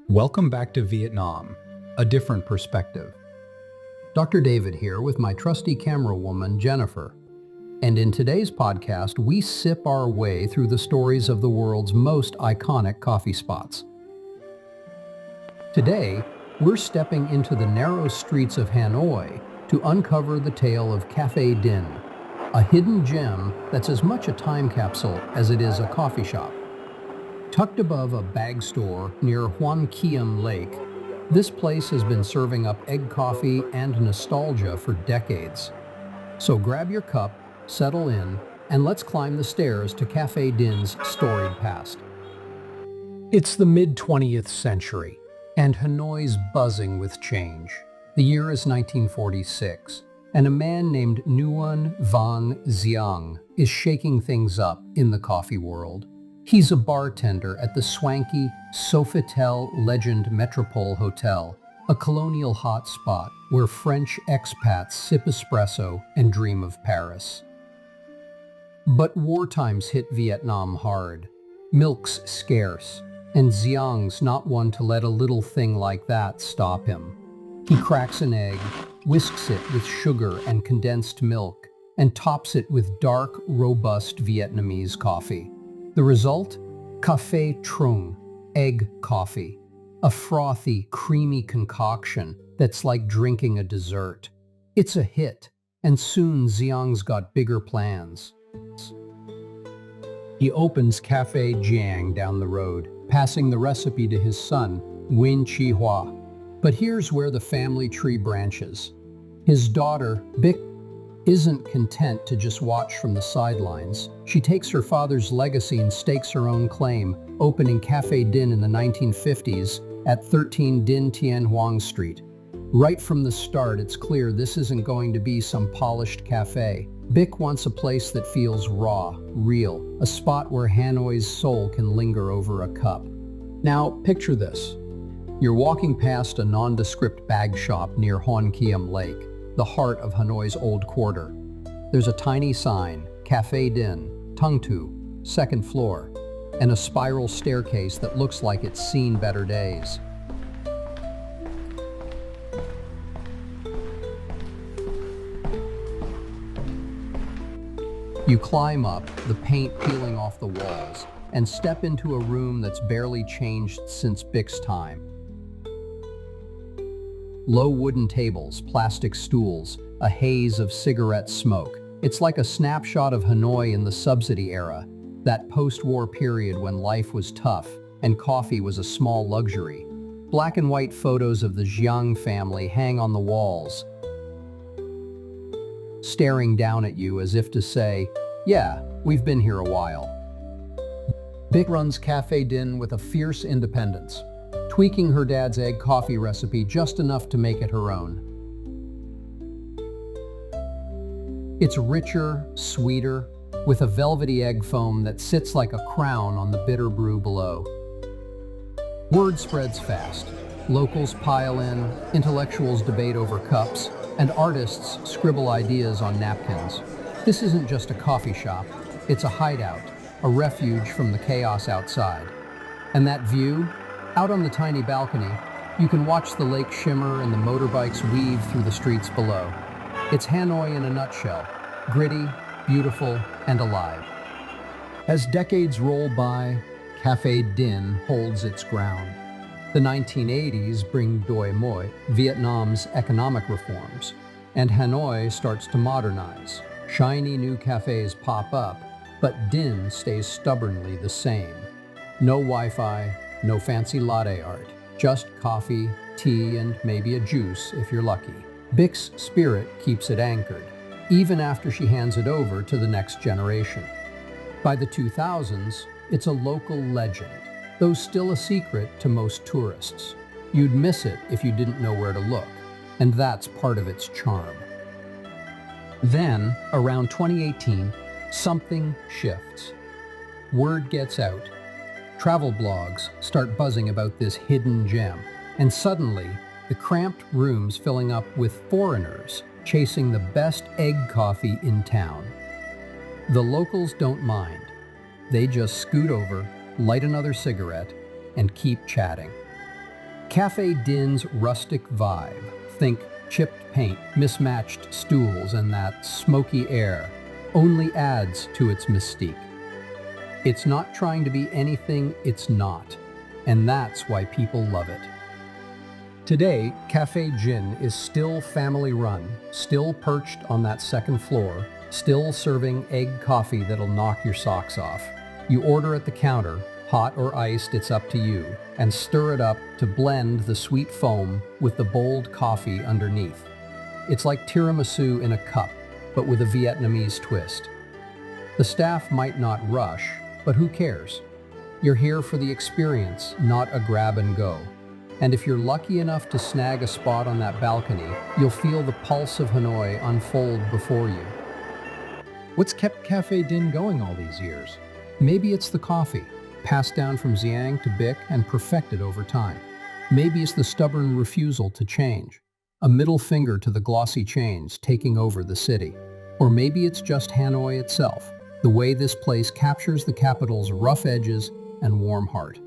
Welcome back to Vietnam, a different perspective. Dr. David here with my trusty camera woman, Jennifer. And in today's podcast, we sip our way through the stories of the world's most iconic coffee spots. Today, we're stepping into the narrow streets of Hanoi to uncover the tale of Café Dinh, a hidden gem that's as much a time capsule as it is a coffee shop. Tucked above a bag store near Hoan Kiem Lake, this place has been serving up egg coffee and nostalgia for decades. So grab your cup, settle in, and let's climb the stairs to Café Dinh's storied past. It's the mid-20th century, and Hanoi's buzzing with change. The year is 1946, and a man named Nguyen Van Giang is shaking things up in the coffee world. He's a bartender at the swanky Sofitel Legend Metropole Hotel, a colonial hotspot where French expats sip espresso and dream of Paris. But war times hit Vietnam hard. Milk's scarce, and Giang's not one to let a little thing like that stop him. He cracks an egg, whisks it with sugar and condensed milk, and tops it with dark, robust Vietnamese coffee. The result? Café Trung, egg coffee. A frothy, creamy concoction that's like drinking a dessert. It's a hit, and soon Xiang's got bigger plans. He opens Café Jiang down the road, passing the recipe to his son, Nguyen Chi Hoa. But here's where the family tree branches. His daughter, Bic, isn't content to just watch from the sidelines. She takes her father's legacy and stakes her own claim, opening Café Dinh in the 1950s at 13 Dinh Tien Hoang Street. Right from the start, it's clear this isn't going to be some polished cafe. Bic wants a place that feels raw, real, a spot where Hanoi's soul can linger over a cup. Now, picture this. You're walking past a nondescript bag shop near Hoan Kiem Lake, the heart of Hanoi's old quarter. There's a tiny sign, Café Dinh, Tung Tu, second floor, and a spiral staircase that looks like it's seen better days. You climb up, the paint peeling off the walls, and step into a room that's barely changed since Bic's time. Low wooden tables, plastic stools, a haze of cigarette smoke. It's like a snapshot of Hanoi in the subsidy era, that post-war period when life was tough and coffee was a small luxury. Black and white photos of the Giang family hang on the walls, staring down at you as if to say, yeah, we've been here a while. Bic runs Café Dinh with a fierce independence, tweaking her dad's egg coffee recipe just enough to make it her own. It's richer, sweeter, with a velvety egg foam that sits like a crown on the bitter brew below. Word spreads fast. Locals pile in, intellectuals debate over cups, and artists scribble ideas on napkins. This isn't just a coffee shop, it's a hideout, a refuge from the chaos outside. And that view? Out on the tiny balcony, you can watch the lake shimmer and the motorbikes weave through the streets below. It's Hanoi in a nutshell, gritty, beautiful, and alive. As decades roll by, Café Dinh holds its ground. The 1980s bring Doi Moi, Vietnam's economic reforms, and Hanoi starts to modernize. Shiny new cafes pop up, but Dinh stays stubbornly the same. No Wi-Fi, no fancy latte art, just coffee, tea, and maybe a juice if you're lucky. Bic's spirit keeps it anchored, even after she hands it over to the next generation. By the 2000s, it's a local legend, though still a secret to most tourists. You'd miss it if you didn't know where to look, and that's part of its charm. Then, around 2018, something shifts. Word gets out. Travel blogs start buzzing about this hidden gem, and suddenly, the cramped rooms filling up with foreigners chasing the best egg coffee in town. The locals don't mind. They just scoot over, light another cigarette, and keep chatting. Cafe Din's rustic vibe. Think chipped paint, mismatched stools, and that smoky air only adds to its mystique. It's not trying to be anything it's not, and that's why people love it. Today, Cafe Dinh is still family-run, still perched on that second floor, still serving egg coffee that'll knock your socks off. You order at the counter, hot or iced, it's up to you, and stir it up to blend the sweet foam with the bold coffee underneath. It's like tiramisu in a cup, but with a Vietnamese twist. The staff might not rush, but who cares? You're here for the experience, not a grab and go. And if you're lucky enough to snag a spot on that balcony, you'll feel the pulse of Hanoi unfold before you. What's kept Cafe Dinh going all these years? Maybe it's the coffee, passed down from Xiang to Bic and perfected over time. Maybe it's the stubborn refusal to change, a middle finger to the glossy chains taking over the city. Or maybe it's just Hanoi itself, the way this place captures the capital's rough edges and warm heart.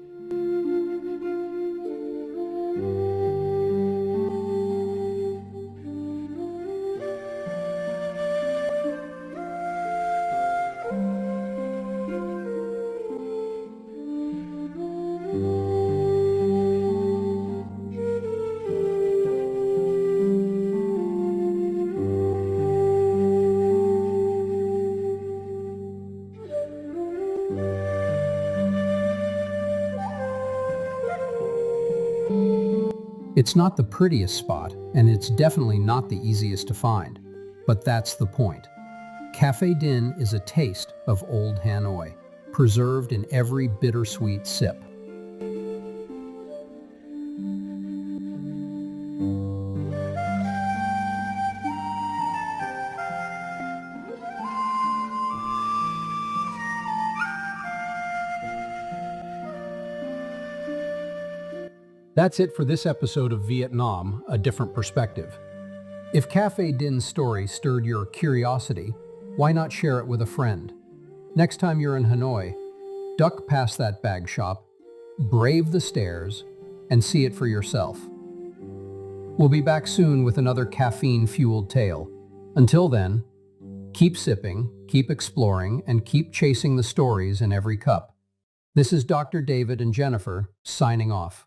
It's not the prettiest spot, and it's definitely not the easiest to find. But that's the point. Cafe Dinh is a taste of old Hanoi, preserved in every bittersweet sip. That's it for this episode of Vietnam, A Different Perspective. If Cafe Dinh's story stirred your curiosity, why not share it with a friend? Next time you're in Hanoi, duck past that bag shop, brave the stairs, and see it for yourself. We'll be back soon with another caffeine-fueled tale. Until then, keep sipping, keep exploring, and keep chasing the stories in every cup. This is Dr. David and Jennifer, signing off.